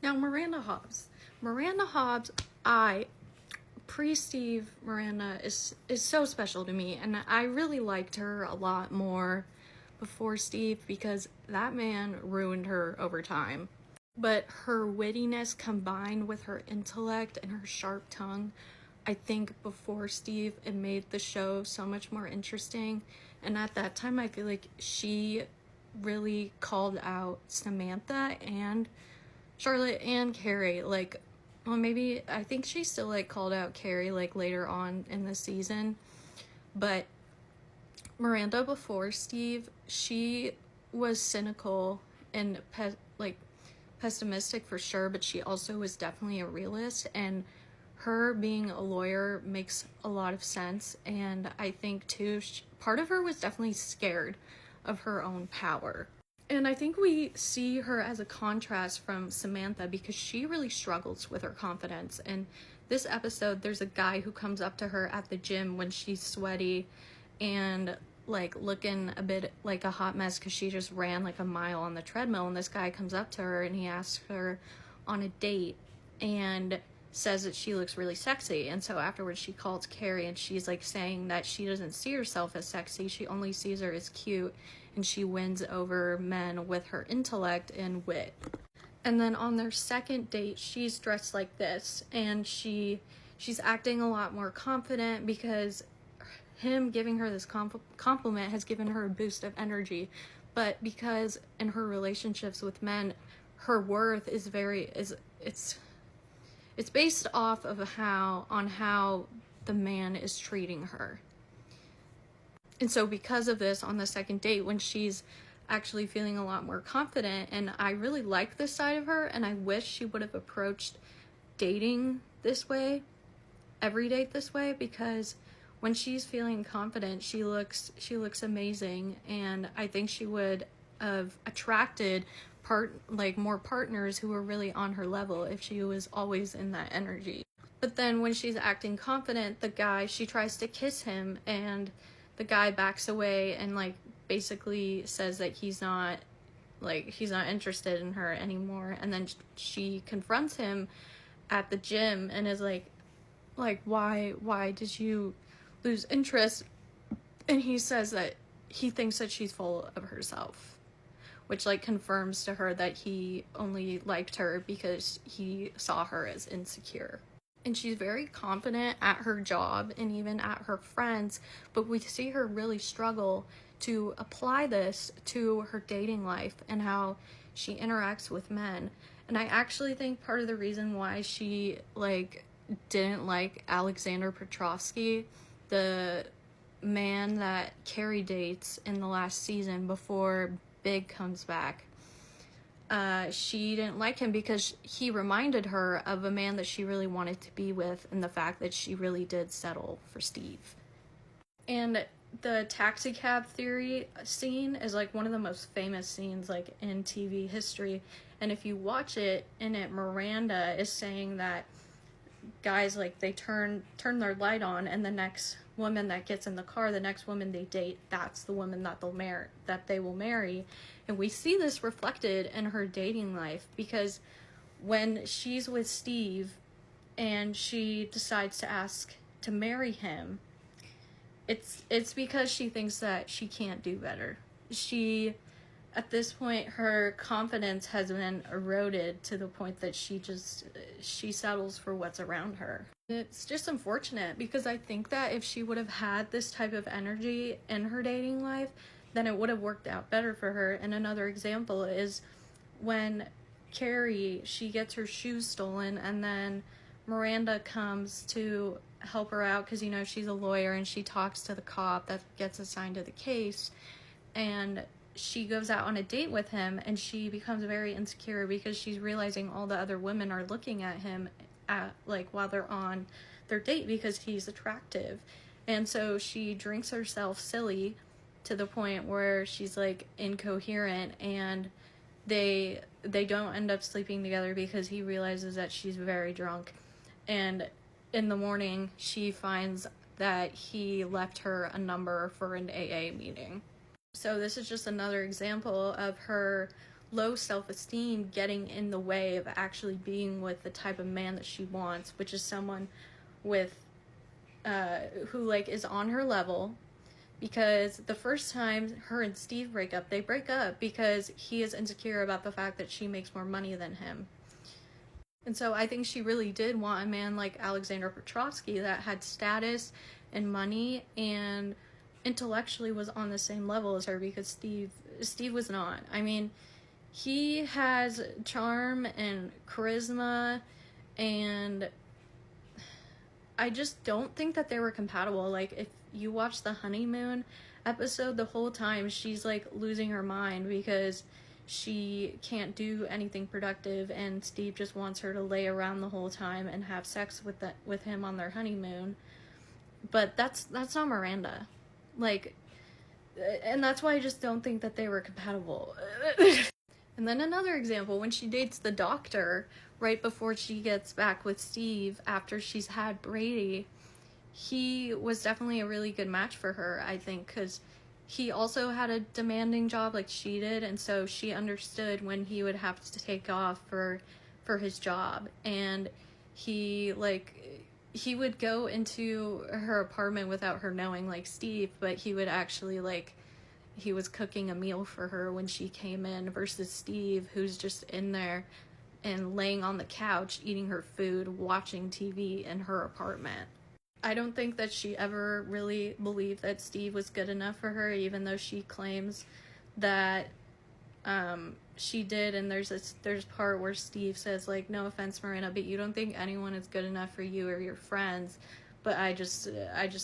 Now, Miranda Hobbes, pre-Steve Miranda is so special to me, and I really liked her a lot more before Steve because that man ruined her over time. But her wittiness combined with her intellect and her sharp tongue, I think before Steve, it made the show so much more interesting. And at that time, I feel like she really called out Samantha and Charlotte and Carrie. Like, well, maybe, I think she still, like, called out Carrie, like, later on in the season. But Miranda before Steve, she was cynical and, pessimistic for sure, but she also was definitely a realist, and her being a lawyer makes a lot of sense. And I think too, part of her was definitely scared of her own power, and I think we see her as a contrast from Samantha because she really struggles with her confidence. And this episode, there's a guy who comes up to her at the gym when she's sweaty and like looking a bit like a hot mess because she just ran like a mile on the treadmill, and this guy comes up to her and he asks her on a date and says that she looks really sexy. And so afterwards she calls Carrie and she's like saying that she doesn't see herself as sexy, she only sees her as cute, and she wins over men with her intellect and wit. And then on their second date, she's dressed like this, and she's acting a lot more confident because him giving her this compliment has given her a boost of energy. But because in her relationships with men, her worth is it's based off of how the man is treating her. And so because of this, on the second date, when she's actually feeling a lot more confident, and I really like this side of her, and I wish she would have approached dating this way, every date this way, because when she's feeling confident, she looks amazing, and I think she would have attracted more partners who were really on her level if she was always in that energy. But then when she's acting confident, she tries to kiss him, and the guy backs away and like basically says that he's not interested in her anymore. And then she confronts him at the gym and is like why did you lose interest? And he says that he thinks that she's full of herself, which like confirms to her that he only liked her because he saw her as insecure. And she's very confident at her job and even at her friends, but we see her really struggle to apply this to her dating life and how she interacts with men. And I actually think part of the reason why she didn't like Alexander Petrovsky, the man that Carrie dates in the last season before Big comes back, she didn't like him because he reminded her of a man that she really wanted to be with, and the fact that she really did settle for Steve. And the taxi cab theory scene is like one of the most famous scenes like in TV history, and if you watch it, in it Miranda is saying that guys they turn their light on, and the next woman that gets in the car, the next woman they date, that's the woman that they will marry. And we see this reflected in her dating life, because when she's with Steve and she decides to ask to marry him, it's because she thinks that she can't do better. At this point, her confidence has been eroded to the point that she settles for what's around her. It's just unfortunate, because I think that if she would have had this type of energy in her dating life, then it would have worked out better for her. And another example is when Carrie, she gets her shoes stolen, and then Miranda comes to help her out because, she's a lawyer, and she talks to the cop that gets assigned to the case, and she goes out on a date with him, and she becomes very insecure because she's realizing all the other women are looking at him while they're on their date because he's attractive. And so she drinks herself silly to the point where she's incoherent, and they don't end up sleeping together because he realizes that she's very drunk. And in the morning, she finds that he left her a number for an AA meeting. So this is just another example of her low self-esteem getting in the way of actually being with the type of man that she wants, which is someone with who like is on her level. Because the first time her and Steve break up because he is insecure about the fact that she makes more money than him. And so I think she really did want a man like Alexander Petrovsky that had status and money and intellectually was on the same level as her, because Steve was not. I mean, he has charm and charisma, and I just don't think that they were compatible. Like, if you watch the honeymoon episode, the whole time she's like losing her mind because she can't do anything productive, and Steve just wants her to lay around the whole time and have sex with him on their honeymoon. But that's not Miranda. Like, and that's why I just don't think that they were compatible. And then another example, when she dates the doctor right before she gets back with Steve after she's had Brady, he was definitely a really good match for her, I think, because he also had a demanding job like she did, and so she understood when he would have to take off for his job. And he would go into her apartment without her knowing, like Steve, but he would actually, like, he was cooking a meal for her when she came in, versus Steve, who's just in there and laying on the couch eating her food, watching TV in her apartment. I don't think that she ever really believed that Steve was good enough for her, even though she claims that she did. And there's part where Steve says, like, no offense, Miranda, but you don't think anyone is good enough for you or your friends. But I just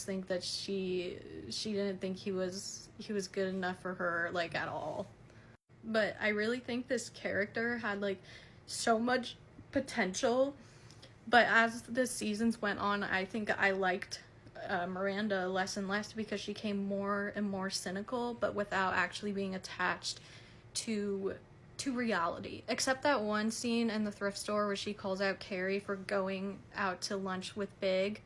think that she didn't think he was good enough for her, like, at all. But I really think this character had, like, so much potential. But as the seasons went on, I think I liked Miranda less and less, because she became more and more cynical, but without actually being attached to reality. Except that one scene in the thrift store where she calls out Carrie for going out to lunch with Big.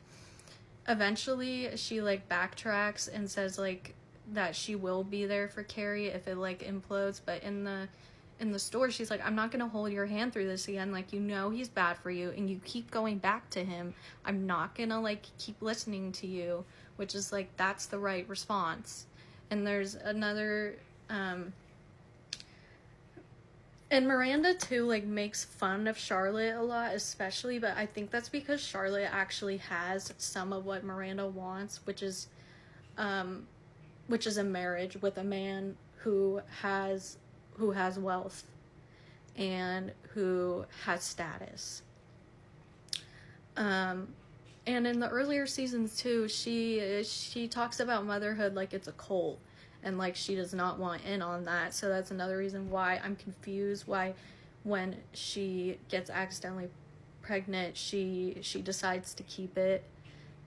Eventually, she, like, backtracks and says, like, that she will be there for Carrie if it, like, implodes. But in the store, she's like, I'm not gonna hold your hand through this again. Like, you know he's bad for you, and you keep going back to him. I'm not gonna, like, keep listening to you. Which is, like, that's the right response. And there's another, and Miranda, too, like, makes fun of Charlotte a lot, especially, but I think that's because Charlotte actually has some of what Miranda wants, which is a marriage with a man who has wealth and who has status. And in the earlier seasons, too, she talks about motherhood like it's a cult. And, like, she does not want in on that. So that's another reason why I'm confused why when she gets accidentally pregnant, she decides to keep it.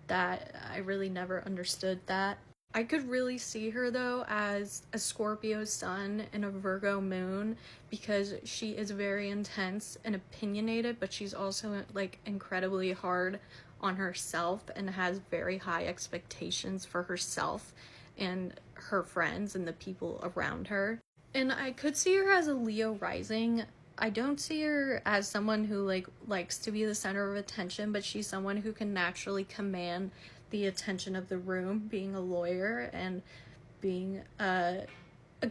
That I really never understood that. I could really see her, though, as a Scorpio sun and a Virgo moon, because she is very intense and opinionated, but she's also, like, incredibly hard on herself and has very high expectations for herself and her friends and the people around her. And I could see her as a Leo rising. I don't see her as someone who, like, likes to be the center of attention, but she's someone who can naturally command the attention of the room, being a lawyer and being a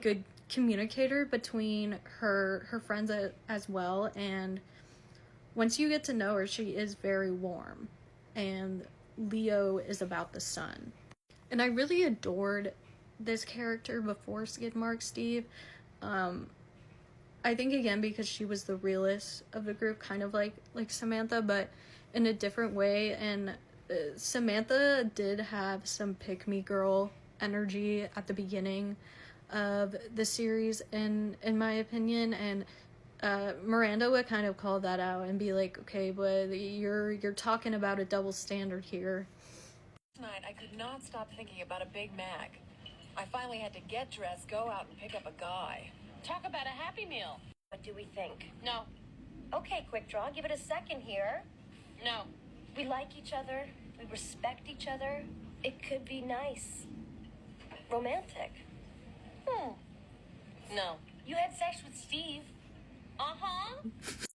good communicator between her friends as well. And once you get to know her, she is very warm, and Leo is about the sun. And I really adored this character before skid mark Steve. I think, again, because she was the realist of the group, kind of like Samantha, but in a different way. And Samantha did have some pick-me-girl energy at the beginning of the series, in my opinion, and Miranda would kind of call that out and be like, okay, but you're talking about a double standard here. Tonight, I could not stop thinking about a Big Mac. I finally had to get dressed, go out and pick up a guy. Talk about a Happy Meal. What do we think? No. Okay, Quick Draw, give it a second here. No. We like each other. We respect each other. It could be nice. Romantic. No. You had sex with Steve. Uh-huh.